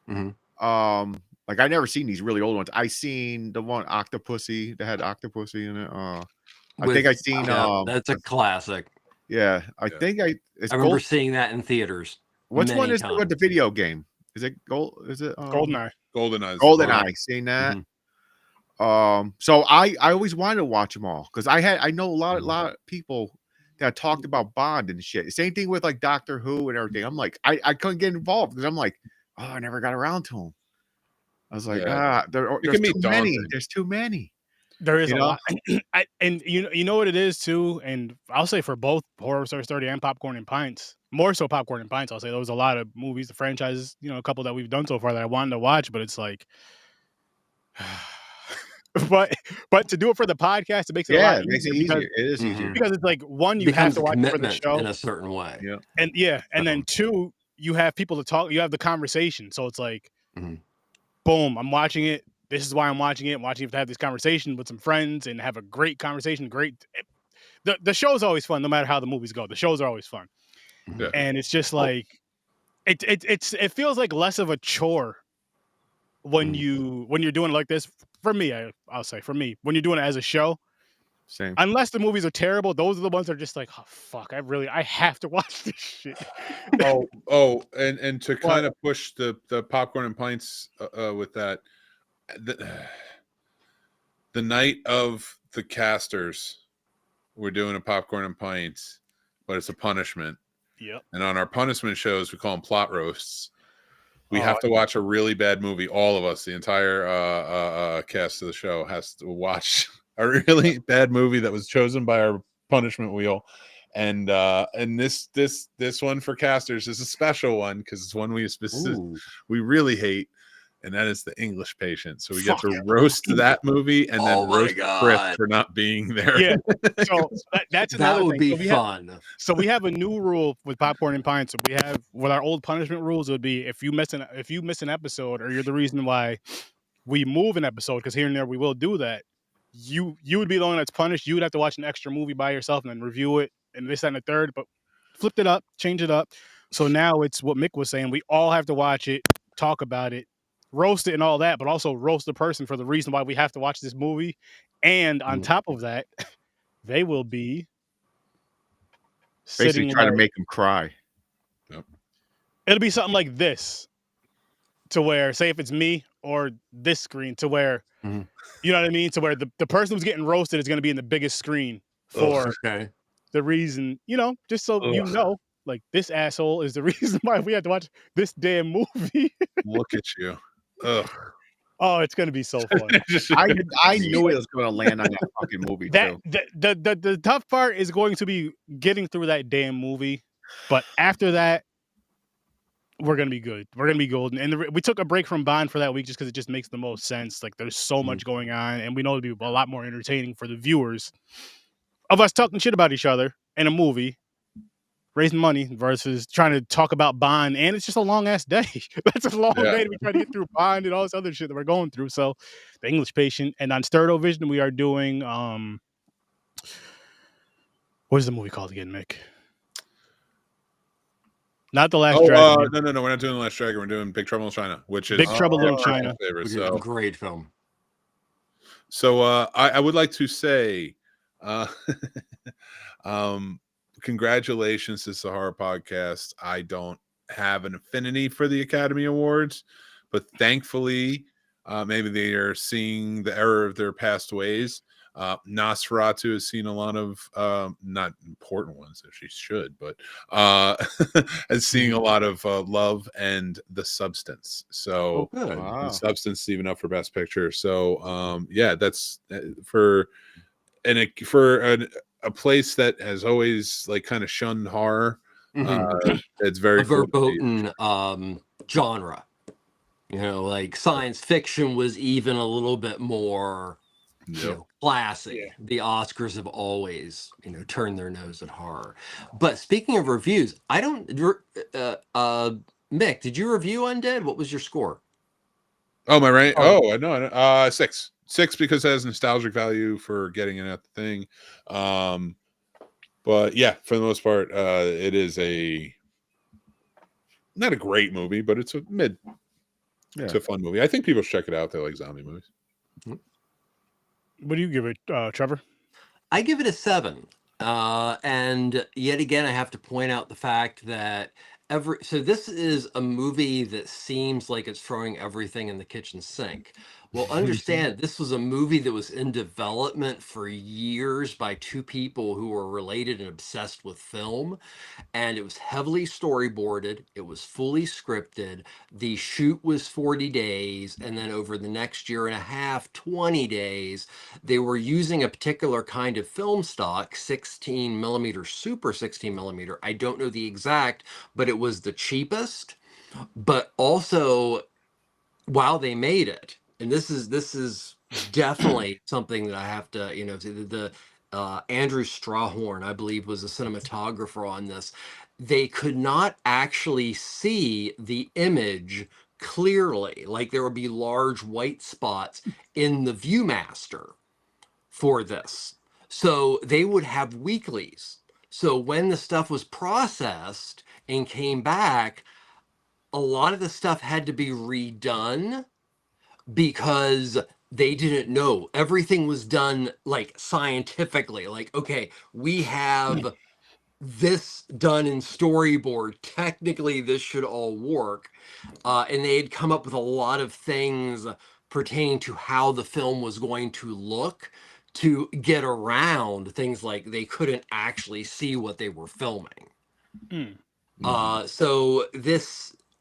Like I never seen these really old ones. I seen the one Octopussy that had Octopussy in it. I think I seen. That's a classic. Yeah, I think I remember seeing that in theaters. Which one is with the video game? Is it GoldenEye? GoldenEye. Seen that? So I always wanted to watch them all because I know a lot of people that talked about Bond and shit. Same thing with like Doctor Who and everything. I'm like, I couldn't get involved because I'm like, I never got around to them. I was like, there's too many. There's too many. There is a lot. And you know what it is too, and I'll say for both Horror So Sturdy and Popcorn and Pints, more so Popcorn and Pints, I'll say there was a lot of movies, the franchises, a couple that we've done so far that I wanted to watch, but it's like but to do it for the podcast, it makes it a lot easier. It is easier. Because it's like one, you have to watch it for the show in a certain way. Yeah. And then two, you have people to talk, you have the conversation. So it's like boom, I'm watching it. This is why I'm watching it. I'm watching it to have this conversation with some friends and have a great conversation. The show's always fun, no matter how the movies go. The shows are always fun. Yeah. And it's just like it feels like less of a chore when you're doing it like this. For me, I'll say for me, when you're doing it as a show. Same. Unless the movies are terrible, those are the ones that are just like, oh fuck, I have to watch this shit. And to kind of push the Popcorn and Pints with that. The night of the casters, we're doing a Popcorn and Pints, but it's a punishment. Yep. And on our punishment shows, we call them plot roasts. We have to watch a really bad movie. All of us, the entire cast of the show, has to watch a really bad movie that was chosen by our punishment wheel. And this one for casters is a special one because it's one we really hate. And that is The English Patient. So we get to roast that movie and then roast Chris for not being there. Yeah. So that's another that would thing. be fun. So we have a new rule with Popcorn and Pints. So we have with our old punishment rules, it would be if you miss an episode or you're the reason why we move an episode, because here and there we will do that, you would be the one that's punished. You would have to watch an extra movie by yourself and then review it and this that, and the third. But flipped it up, changed it up. So now it's what Mick was saying. We all have to watch it, talk about it, roast it and all that, but also roast the person for the reason why we have to watch this movie. And on top of that, they will be Basically sitting trying to like, make him cry. it'll be something like this, to where, say if it's me or this screen, to where, you know what I mean? To where the person who's getting roasted is going to be in the biggest screen for Okay. the reason, you know, just so you know, like this asshole is the reason why we had to watch this damn movie. Look at you. Ugh. Oh, it's going to be so fun. I knew it was going to land on that fucking movie too. The tough part is going to be getting through that damn movie, but after that, we're gonna be good. We're gonna be golden. And we took a break from Bond for that week just because it just makes the most sense. Like there's so much going on, and we know it'll be a lot more entertaining for the viewers of us talking shit about each other in a movie, raising money versus trying to talk about Bond. And it's just a long ass day. That's a long day to be trying to get through Bond and all this other shit that we're going through. So the English Patient, and on Stereo Vision we are doing what is the movie called again, Mick? Not The Last Dragon. No, we're not doing The Last Dragon. We're doing Big Trouble in China, which is Big Trouble in China. Favorite, Which is a great film. So I would like to say congratulations to Sahara Podcast. I don't have an affinity for the Academy Awards, but thankfully maybe they are seeing the error of their past ways. Nosferatu has seen a lot of not important ones, as she should, but has seen a lot of love and The Substance. So The Substance is even up for Best Picture. So yeah, that's for a place that has always like kind of shunned horror. It's very a verboten genre. You know, like science fiction was even a little bit more classic. Yeah. The Oscars have always, turned their nose at horror. But speaking of reviews, I don't. Mick, did you review Undead? What was your score? Oh, my right. Oh, I know. 6 because it has nostalgic value for getting it at the thing. But yeah, for the most part, it is not a great movie, but it's a mid. Yeah. It's a fun movie. I think people should check it out. They like zombie movies. What do you give it, Trevor? I give it a 7. And yet again, I have to point out the fact that so this is a movie that seems like it's throwing everything in the kitchen sink. Well, understand this was a movie that was in development for years by 2 people who were related and obsessed with film. And it was heavily storyboarded. It was fully scripted. The shoot was 40 days. And then over the next year and a half, 20 days, they were using a particular kind of film stock, 16 millimeter, super 16 millimeter. I don't know the exact, but it was the cheapest. But also, while they made it, and this is definitely something that I have to, the Andrew Strawhorn, I believe, was a cinematographer on this. They could not actually see the image clearly. Like there would be large white spots in the Viewmaster for this. So they would have weeklies. So when the stuff was processed and came back, a lot of the stuff had to be redone because they didn't know. Everything was done like scientifically. Like, okay, we have this done in storyboard. Technically, this should all work. And they had come up with a lot of things pertaining to how the film was going to look to get around things like they couldn't actually see what they were filming. So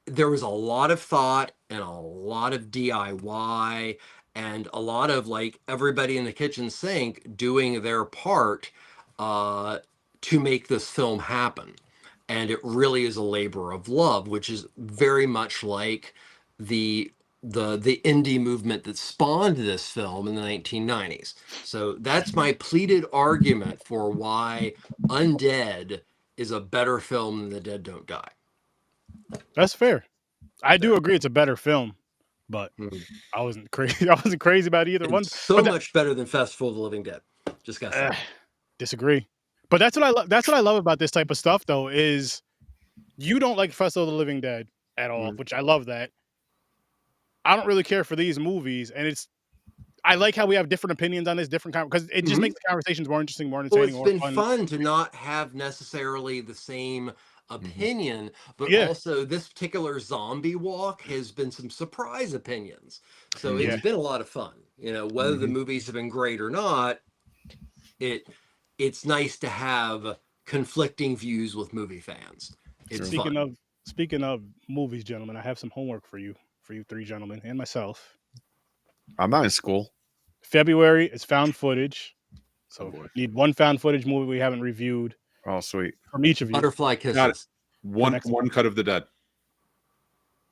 there was a lot of thought and a lot of DIY and a lot of like everybody in the kitchen sink doing their part to make this film happen. And it really is a labor of love, which is very much like the indie movement that spawned this film in the 1990s. So that's my pleaded argument for why Undead is a better film than The Dead Don't Die. That's fair. I do agree it's a better film, but Mm. I wasn't crazy. I wasn't crazy about either one. It's so much better than Festival of the Living Dead. Just got to say. Disagree. But that's what I love. That's what I love about this type of stuff, though, is you don't like Festival of the Living Dead at all, which I love that. I don't really care for these movies, and I like how we have different opinions on this, because it just makes the conversations more interesting, more Well, entertaining, it's more been fun. fun to not have necessarily the same opinion, but Yeah. also this particular zombie walk has been some surprise opinions. So Yeah. it's been a lot of fun. You know, whether the movies have been great or not, it's nice to have conflicting views with movie fans. It's Speaking of movies, gentlemen, I have some homework for you three gentlemen and myself. I'm not in school. February is found footage. So need one found footage movie we haven't reviewed. Oh, sweet. From each of you. Butterfly Kisses. One cut of the dead.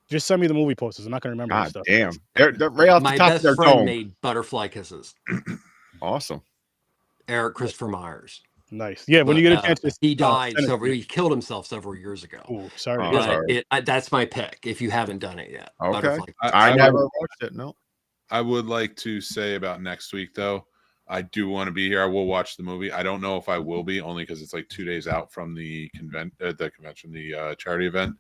Just send me the movie posters. I'm not going to remember this God stuff. damn. They're right off the My top of best their friend dome. made Butterfly Kisses. Awesome. Eric Christopher Myers. Nice. Yeah, when you get a chance, he died he killed himself several years ago. Oh, sorry. That's my pick. If you haven't done it yet, okay. I never watched it. No. I would like to say about next week, though. I do want to be here. I will watch the movie. I don't know if I will be, only because it's like 2 days out from the charity event,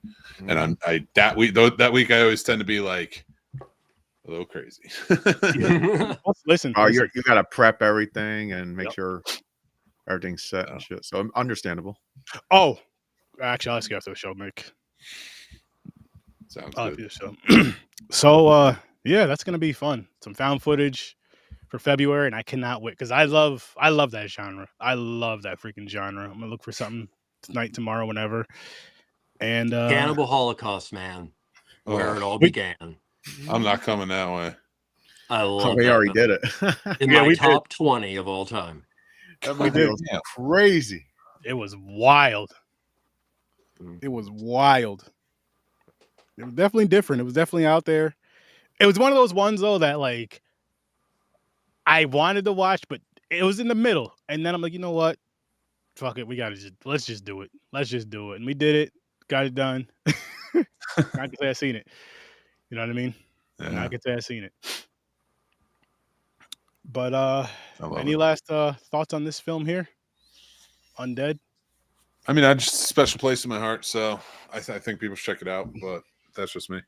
and that week I always tend to be like a little crazy. Listen, you got to prep everything and make sure everything's set and shit. So understandable. Oh, actually, I'll ask you after the show, Mick. Sounds good. So, yeah, that's gonna be fun. Some found footage for February, and I cannot wait because I love that genre. I love that freaking genre. I'm gonna look for something tonight, tomorrow, whenever. And Cannibal Holocaust, man, where it all began. I'm not coming that way. I love. We already did it. In my top 20 of all time. That movie was crazy. It was wild. It was wild. It was definitely different. It was definitely out there. It was one of those ones though that like I wanted to watch, but it was in the middle. And then I'm like, you know what? Fuck it. Let's just do it. Let's just do it. And we did it. Got it done. I can say I seen it. You know what I mean? Yeah. I can say I seen it. But any last thoughts on this film here? Undead? I mean, I just a special place in my heart, so I think people should check it out, but that's just me.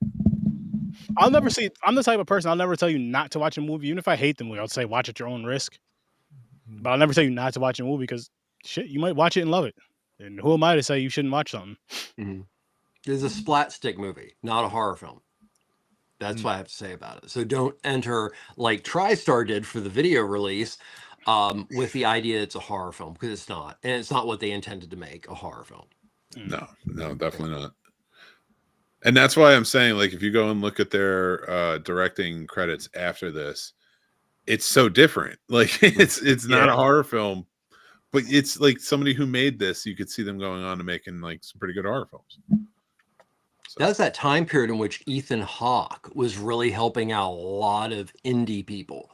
I'm the type of person, I'll never tell you not to watch a movie. Even if I hate the movie, I'll say watch at your own risk. But I'll never tell you not to watch a movie because shit, you might watch it and love it. And who am I to say you shouldn't watch something? It's a splat stick movie, not a horror film. That's what I have to say about it. So don't enter like TriStar did for the video release with the idea it's a horror film, because it's not. And it's not what they intended to make, a horror film. No, definitely not. And that's why I'm saying, like, if you go and look at their directing credits after this, it's so different. Like, it's not a horror film, but it's like somebody who made this, you could see them going on to making like some pretty good horror films. So. That's that time period in which Ethan Hawke was really helping out a lot of indie people.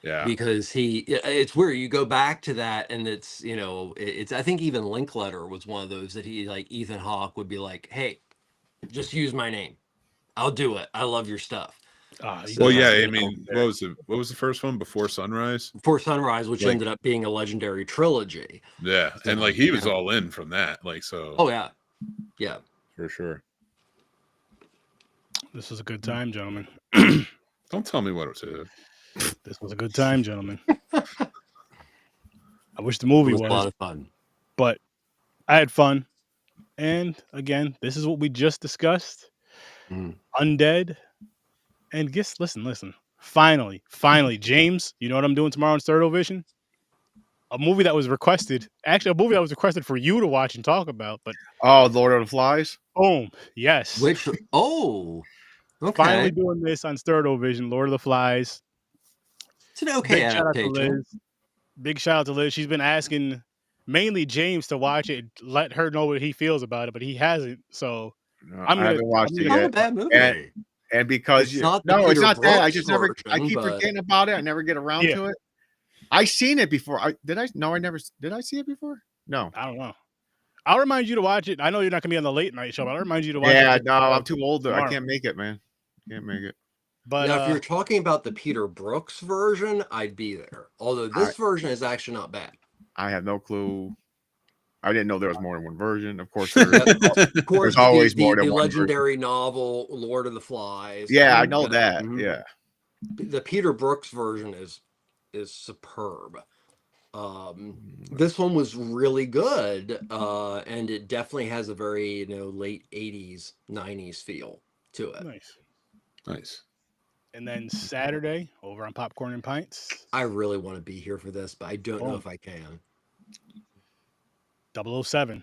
Yeah, because it's weird. You go back to that, and it's I think even Linkletter was one of those that Ethan Hawke would be like, hey, just use my name, I'll do it. I love your stuff. Well, yeah. I mean, what was the first one? Before Sunrise, which ended up being a legendary trilogy. Yeah, so, and like he was all in from that. Like so. Oh yeah, for sure. This was a good time, gentlemen. Don't tell me what to do. This was a good time, gentlemen. I wish the movie was a lot of fun, but I had fun. And again, this is what we just discussed. Undead. And listen. Finally, James, you know what I'm doing tomorrow on Stereo Vision? A movie that was requested. Actually, a movie that was requested for you to watch and talk about. But Lord of the Flies? Boom. Yes. Okay. Finally doing this on Stereo Vision, Lord of the Flies. It's an okay adaptation. Big shout out to Liz. She's been asking mainly James to watch it, let her know what he feels about it, but he hasn't. So I haven't watched it yet. It's not a bad movie. And because it's not that. I just I keep forgetting about it. I never get around to it. I seen it before. Did I see it before? No. I don't know. I'll remind you to watch it. I know you're not gonna be on the late night show, but I'll remind you to watch it. Yeah, no, I'm too old. I can't make it, man. Can't make it. But Now, if you're talking about the Peter Brooks version, I'd be there. Although this version is actually not bad. I have no clue. I didn't know there was more than one version. Of course, there is. Of course, There's always more the than one legendary novel Lord of the Flies. Yeah, I know that. Mhm. Yeah. The Peter Brooks version is superb. This one was really good, and it definitely has a very late 80s 90s feel to it. Nice. And then Saturday over on Popcorn and Pints, I really want to be here for this, but I don't know if I can. 007.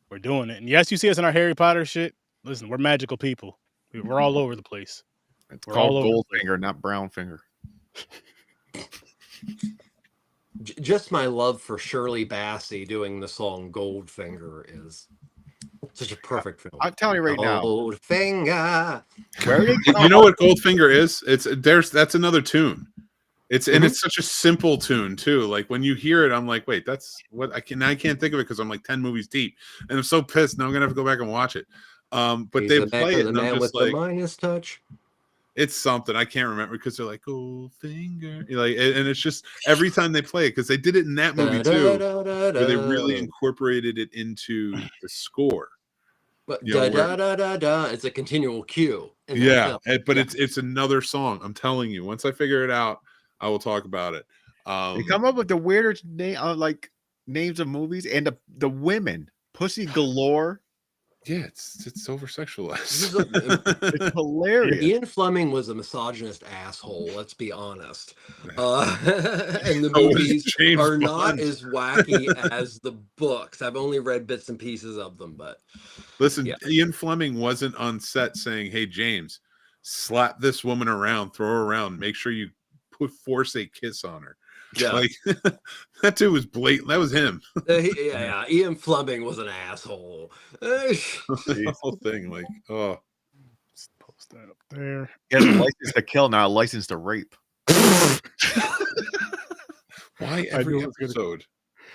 We're doing it. And yes, you see us in our Harry Potter shit. Listen, we're magical people. We're all over the place. It's We're called all over the place. Goldfinger, not Brownfinger. Just my love for Shirley Bassey doing the song Goldfinger is such a perfect film. I'm telling you right now. Goldfinger. You know what Goldfinger is? That's another tune. And it's such a simple tune too. Like when you hear it, I'm like, wait, that's what I can't think of it because I'm like 10 movies deep, and I'm so pissed. Now I'm gonna have to go back and watch it. But He's they the play it, and I'm man just with like, the Midas touch. it's something I can't remember because they're like Goldfinger, like, and it's just every time they play it because they did it in that movie too, where they really incorporated it into the score. But it's a continual cue. Yeah, but it's another song. I'm telling you, once I figure it out, I will talk about it. They come up with the weirdest like names of movies, and the women, Pussy Galore. Yeah, it's over sexualized. It's hilarious. Ian Fleming was a misogynist asshole. Let's be honest. And the movies are not as wacky as the books. I've only read bits and pieces of them, but listen, Ian Fleming wasn't on set saying, "Hey James, slap this woman around, throw her around, make sure you force a kiss on her." Yeah, like that dude was blatant. That was him. Yeah. Ian Fleming was an asshole. The whole thing, like, oh, let's post that up there. He has a license to kill, not a license to rape. Why every episode?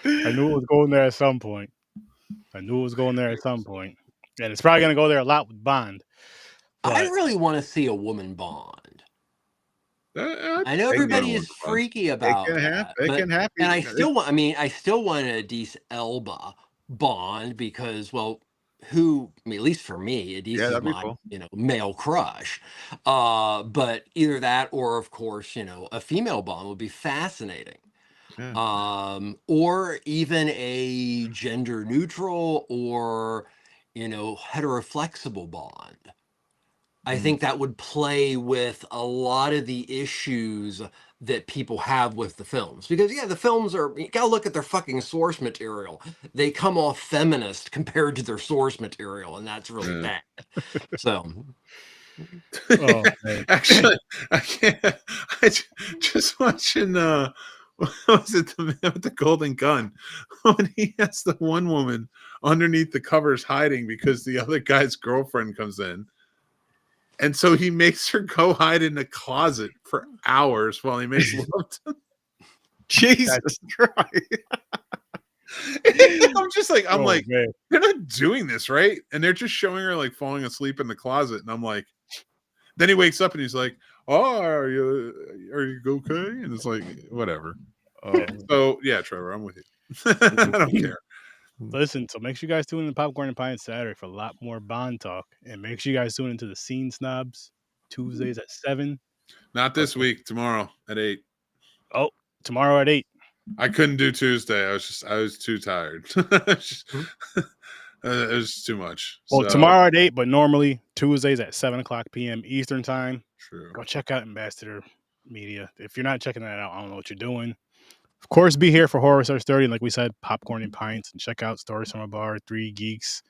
I knew it was going there at some point. And it's probably going to go there a lot with Bond. I really want to see a woman Bond. I know everybody is freaky about that. It can happen. And I still want a Idris Elba Bond because, well, at least for me, Idris is my cool. Male crush. But either that or, of course, a female Bond would be fascinating. Yeah. Or even a gender neutral or heteroflexible Bond. I think that would play with a lot of the issues that people have with the films. Because, the films you gotta look at their fucking source material. They come off feminist compared to their source material, and that's really bad. So. Actually, I can't. Just watching, what was it, the man with the golden gun? When he has the one woman underneath the covers hiding because the other guy's girlfriend comes in. And so he makes her go hide in a closet for hours while he makes love to them. Jesus Christ. I'm like, man. They're not doing this, right? And they're just showing her like falling asleep in the closet. And I'm like, then he wakes up and he's like, oh, are you okay? And it's like, whatever. So yeah, Trevor, I'm with you. I don't care. Listen, so make sure you guys tune in to Popcorn and Pints Saturday for a lot more Bond talk. And make sure you guys tune into the Scene Snobs Tuesdays at 7. Not this week, tomorrow at 8. Oh, tomorrow at 8. I couldn't do Tuesday. I was too tired. It was too much. Well, tomorrow at 8, but normally Tuesdays at 7:00 p.m. Eastern time. True. Go check out Ambassador Media. If you're not checking that out, I don't know what you're doing. Of course, be here for Horror Stars 30. And like we said, Popcorn and Pints. And check out Stories from a Bar, 3 Geeks.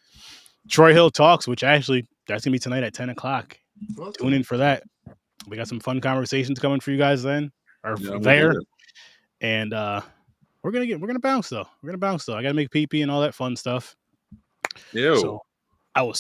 Troy Hill Talks, which actually, that's going to be tonight at 10 o'clock. Awesome. Tune in for that. We got some fun conversations coming for you guys then. Or there. And we're gonna bounce though. I gotta make pee-pee and all that fun stuff. Ew. So I will